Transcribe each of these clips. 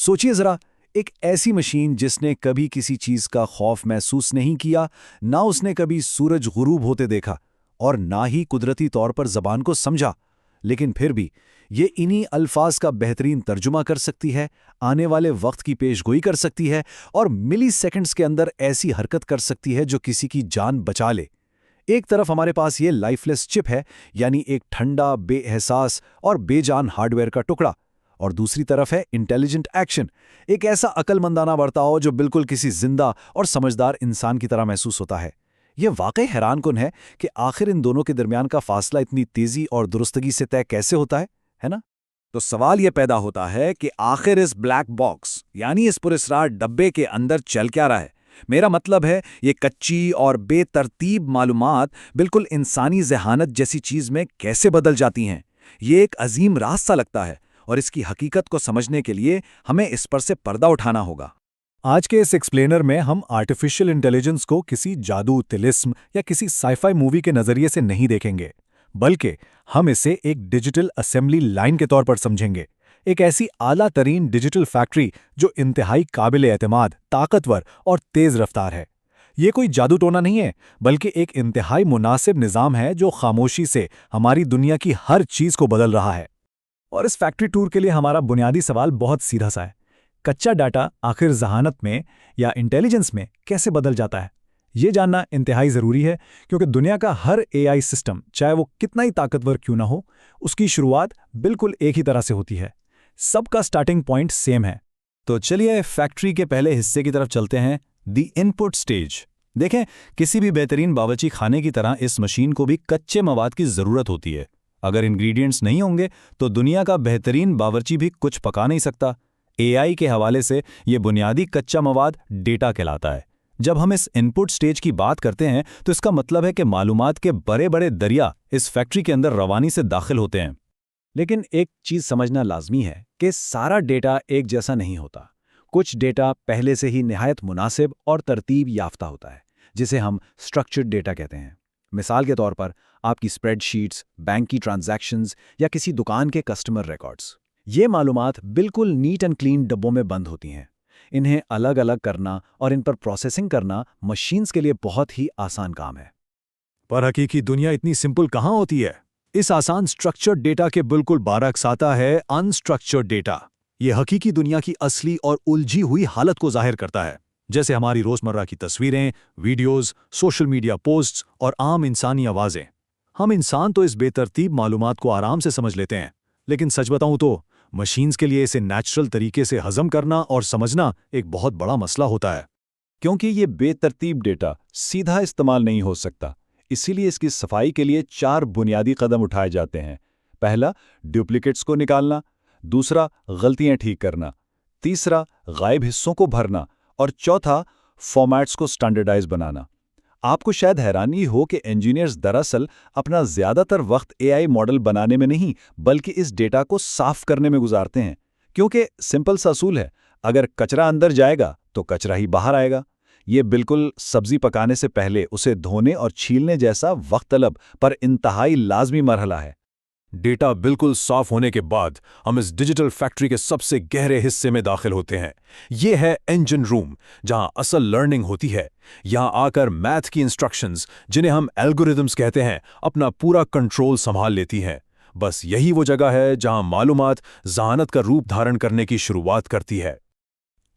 सोचिए जरा, एक ऐसी मशीन जिसने कभी किसी चीज का खौफ महसूस नहीं किया, ना उसने कभी सूरज गुरूब होते देखा और ना ही कुदरती तौर पर जबान को समझा, लेकिन फिर भी ये इन्हीं अल्फाज का बेहतरीन तर्जुमा कर सकती है, आने वाले वक्त की पेशगोई कर सकती है और मिली सेकंड्स के अंदर ऐसी हरकत कर सकती है जो किसी की जान बचा ले। एक तरफ हमारे पास ये लाइफलेस चिप है, यानी एक ठंडा, बेएहसास और बेजान हार्डवेयर का टुकड़ा, और दूसरी तरफ है इंटेलिजेंट एक्शन, एक ऐसा अकलमंदाना बर्ताव जो बिल्कुल किसी जिंदा और समझदार इंसान की तरह महसूस होता है। यह वाकई हैरानकुन है कि आखिर इन दोनों के दरमियान का फासला इतनी तेजी और दुरुस्तगी से तय कैसे होता है ना? तो सवाल यह पैदा होता है कि आखिर इस ब्लैक बॉक्स यानी इस पुरस्कार डब्बे के अंदर चल क्या रहा है। मेरा मतलब है, ये कच्ची और बेतरतीब मालूमात बिल्कुल इंसानी ज़हानत जैसी चीज़ में कैसे बदल जाती हैं। ये एक अजीम राज सा लगता है और इसकी हकीकत को समझने के लिए हमें इस पर से पर्दा उठाना होगा। आज के इस एक्सप्लेनर में हम आर्टिफिशियल इंटेलिजेंस को किसी जादू, तिलिस्म या किसी साइफाई मूवी के नज़रिए से नहीं देखेंगे, बल्कि हम इसे एक डिजिटल असेंबली लाइन के तौर पर समझेंगे। एक ऐसी आला तरीन डिजिटल फैक्ट्री जो इंतहाई काबिल एतमाद, ताकतवर और तेज रफ्तार है। ये कोई जादू टोना नहीं है, बल्कि एक इंतहाई मुनासिब निज़ाम है जो खामोशी से हमारी दुनिया की हर चीज़ को बदल रहा है। और इस फैक्ट्री टूर के लिए हमारा बुनियादी सवाल बहुत सीधा सा है: कच्चा डाटा आखिर ज़हानत में या इंटेलिजेंस में कैसे बदल जाता है? ये जानना इंतहाई ज़रूरी है, क्योंकि दुनिया का हर एआई सिस्टम, चाहे वो कितना ही ताकतवर क्यों ना हो, उसकी शुरुआत बिल्कुल एक ही तरह से होती है। सबका स्टार्टिंग पॉइंट सेम है। तो चलिए फैक्ट्री के पहले हिस्से की तरफ चलते हैं, द इनपुट स्टेज। देखें, किसी भी बेहतरीन बावर्ची खाने की तरह इस मशीन को भी कच्चे मवाद की ज़रूरत होती है। अगर इंग्रेडिएंट्स नहीं होंगे तो दुनिया का बेहतरीन बावर्ची भी कुछ पका नहीं सकता। एआई के हवाले से ये बुनियादी कच्चा मवाद डेटा कहलाता है। जब हम इस इनपुट स्टेज की बात करते हैं तो इसका मतलब है कि मालूमात के बड़े बड़े दरिया इस फैक्ट्री के अंदर रवानी से दाखिल होते हैं। लेकिन एक चीज़ समझना लाजमी है कि सारा डेटा एक जैसा नहीं होता। कुछ डेटा पहले से ही निहायत मुनासिब और तरतीब याफ्ता होता है, जिसे हम स्ट्रक्चर्ड डेटा कहते हैं। मिसाल के तौर पर आपकी स्प्रेडशीट्स, बैंक की ट्रांजैक्शंस या किसी दुकान के कस्टमर रिकॉर्ड्स। ये मालूमात बिल्कुल नीट एंड क्लीन डब्बों में बंद होती हैं। इन्हें अलग अलग करना और इन पर प्रोसेसिंग करना मशीन्स के लिए बहुत ही आसान काम है। पर हकीकी दुनिया इतनी सिंपल कहाँ होती है? इस आसान स्ट्रक्चर्ड डेटा के बिल्कुल बरअक्स आता है अनस्ट्रक्चर्ड डेटा। ये हकीकी दुनिया की असली और उलझी हुई हालत को जाहिर करता है, जैसे हमारी रोजमर्रा की तस्वीरें, वीडियोस, सोशल मीडिया पोस्ट्स और आम इंसानी आवाज़ें। हम इंसान तो इस बेतरतीब मालूमात को आराम से समझ लेते हैं, लेकिन सच बताऊं तो मशीन्स के लिए इसे नेचुरल तरीके से हजम करना और समझना एक बहुत बड़ा मसला होता है। क्योंकि ये बेतरतीब डेटा सीधा इस्तेमाल नहीं हो सकता, इसीलिए इसकी सफाई के लिए 4 बुनियादी कदम उठाए जाते हैं। पहला, डुप्लीकेट्स को निकालना। दूसरा, गलतियां ठीक करना। तीसरा, गायब हिस्सों को भरना। और चौथा, फॉर्मेट्स को स्टैंडर्डाइज बनाना। आपको शायद हैरानी हो कि इंजीनियर्स दरअसल अपना ज़्यादातर वक्त एआई मॉडल बनाने में नहीं, बल्कि इस डेटा को साफ करने में गुजारते हैं। क्योंकि सिंपल सा असूल है, अगर कचरा अंदर जाएगा तो कचरा ही बाहर आएगा। ये बिल्कुल सब्जी पकाने से पहले उसे धोने और छीलने जैसा वक्त तलब पर इंतहाई लाजमी मरहला है। डेटा बिल्कुल साफ होने के बाद हम इस डिजिटल फैक्ट्री के सबसे गहरे हिस्से में दाखिल होते हैं। ये है इंजन रूम, जहां असल लर्निंग होती है। यहां आकर मैथ की इंस्ट्रक्शंस, जिन्हें हम एल्गोरिदम्स कहते हैं, अपना पूरा कंट्रोल संभाल लेती हैं। बस यही वो जगह है जहां मालूमात ज़हानत का रूप धारण करने की शुरुआत करती है।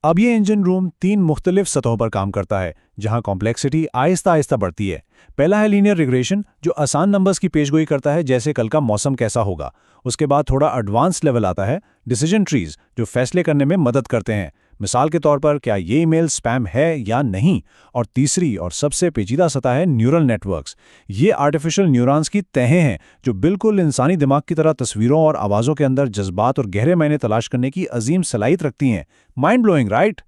अब ये इंजन रूम 3 मुख्तलिफ सतहों पर काम करता है, जहां कॉम्प्लेक्सिटी आहिस्ता आहिस्ता बढ़ती है। पहला है लीनियर रिग्रेशन, जो आसान नंबर्स की पेशगोई करता है, जैसे कल का मौसम कैसा होगा। उसके बाद थोड़ा एडवांस लेवल आता है, डिसीजन ट्रीज, जो फैसले करने में मदद करते हैं। मिसाल के तौर पर, क्या ये ईमेल स्पैम है या नहीं। और तीसरी और सबसे पेचीदा सतह है न्यूरल नेटवर्क्स। ये आर्टिफिशियल न्यूरॉन्स की तहें हैं जो बिल्कुल इंसानी दिमाग की तरह तस्वीरों और आवाज़ों के अंदर जज्बात और गहरे मायने तलाश करने की अजीम सलाहियत रखती हैं। Mind blowing, right?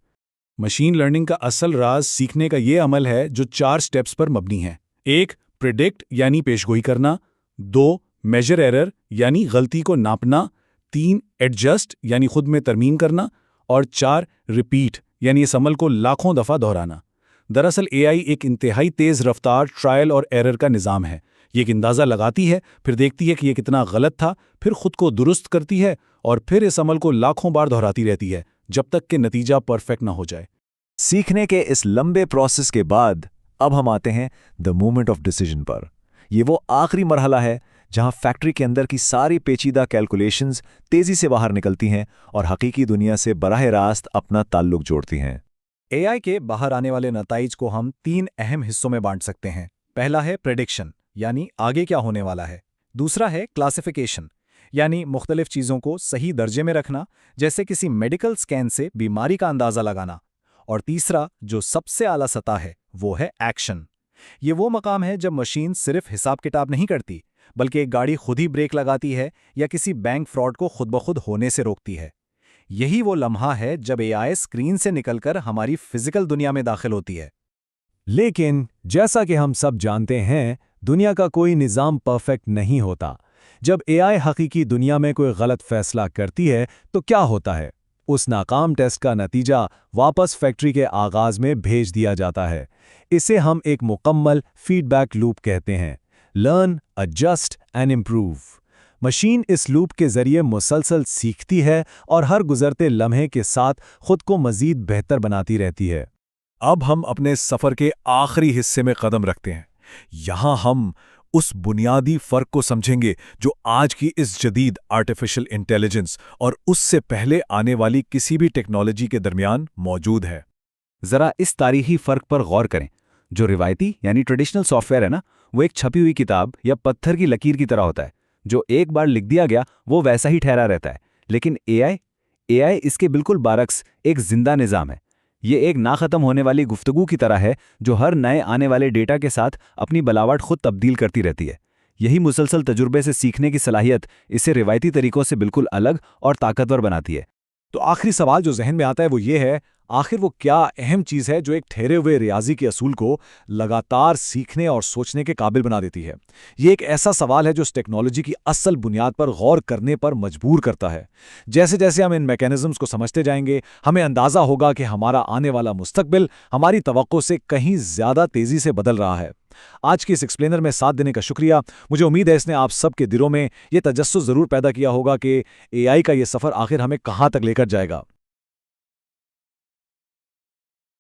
Machine learning का असल राज सीखने का ये अमल है जो 4 स्टेप्स पर मबनी है। 1. प्रिडिक्ट यानी पेशगोई करना। 2. मेजर एरर यानी गलती को नापना। 3. एडजस्ट यानी खुद में तरमीम करना। और 4. रिपीट यानी इस अमल को लाखों दफ़ा दोहराना। दरअसल एआई एक इंतहाई तेज़ रफ्तार ट्रायल और एरर का निज़ाम है। ये एक अंदाज़ा लगाती है, फिर देखती है कि ये कितना गलत था, फिर खुद को दुरुस्त करती है और फिर इस अमल को लाखों बार दोहराती रहती है, जब तक कि नतीजा परफेक्ट ना हो जाए। सीखने के इस लंबे प्रोसेस के बाद अब हम आते हैं द मोमेंट ऑफ डिसीजन पर। ये वो आखिरी मरहला है जहां फैक्ट्री के अंदर की सारी पेचीदा कैलकुलेशंस तेजी से बाहर निकलती हैं और हकीकी दुनिया से बराह रास्त अपना ताल्लुक जोड़ती हैं। एआई के बाहर आने वाले नताइज को हम 3 अहम हिस्सों में बांट सकते हैं। पहला है प्रेडिक्शन, यानी आगे क्या होने वाला है। दूसरा है क्लासिफिकेशन, यानी मुख्तलिफ चीज़ों को सही दर्जे में रखना, जैसे किसी मेडिकल स्कैन से बीमारी का अंदाज़ा लगाना। और तीसरा, जो सबसे आला सतह है, वो है एक्शन। ये वो मकाम है जब मशीन सिर्फ हिसाब किताब नहीं करती, बल्कि एक गाड़ी खुद ही ब्रेक लगाती है या किसी बैंक फ्रॉड को खुद ब खुद होने से रोकती है। यही वो लम्हा है जब एआई स्क्रीन से निकलकर हमारी फिजिकल दुनिया में दाखिल होती है। लेकिन जैसा कि हम सब जानते हैं, दुनिया का कोई निज़ाम परफेक्ट नहीं होता। जब एआई हकीकी दुनिया में कोई गलत फैसला करती है तो क्या होता है? उस नाकाम टेस्ट का नतीजा वापस फैक्ट्री के आगाज में भेज दिया जाता है। इसे हम एक मुकम्मल फीडबैक लूप कहते हैं। Learn, adjust and improve. Machine इस लूप के जरिए मुसलसल सीखती है और हर गुजरते लम्हे के साथ खुद को मजीद बेहतर बनाती रहती है। अब हम अपने सफ़र के आखिरी हिस्से में कदम रखते हैं। यहाँ हम उस बुनियादी फ़र्क को समझेंगे जो आज की इस जदीद आर्टिफिशियल इंटेलिजेंस और उससे पहले आने वाली किसी भी टेक्नोलॉजी के दरमियान मौजूद है। ज़रा इस तारीखी फ़र्क पर गौर करें। जो रिवायती यानी ट्रेडिशनल सॉफ्टवेयर है ना, वो एक छपी हुई किताब या पत्थर की लकीर की तरह होता है। जो एक बार लिख दिया गया वो वैसा ही ठहरा रहता है। लेकिन एआई इसके बिल्कुल बारक्स एक जिंदा निज़ाम है। ये एक ना ख़त्म होने वाली गुफ्तगू की तरह है जो हर नए आने वाले डेटा के साथ अपनी बनावट खुद तब्दील करती रहती है। यही मुसलसल तजुर्बे से सीखने की सलाहियत इसे रिवायती तरीकों से बिल्कुल अलग और ताकतवर बनाती है। तो आखिरी सवाल जो जहन में आता है वो ये है, आखिर वो क्या अहम चीज़ है जो एक ठहरे हुए रियाजी के असूल को लगातार सीखने और सोचने के काबिल बना देती है? ये एक ऐसा सवाल है जो इस टेक्नोलॉजी की असल बुनियाद पर गौर करने पर मजबूर करता है। जैसे जैसे हम इन मैकेनिज्म्स को समझते जाएंगे, हमें अंदाज़ा होगा कि हमारा आने वाला मुस्तकबिल हमारी तवक्को से कहीं ज़्यादा तेज़ी से बदल रहा है। आज की इस एक्सप्लेनर में साथ देने का शुक्रिया। मुझे उम्मीद है इसने आप सबके दिलों में ये तजस्सुस ज़रूर पैदा किया होगा कि एआई का ये सफ़र आखिर हमें कहाँ तक लेकर जाएगा।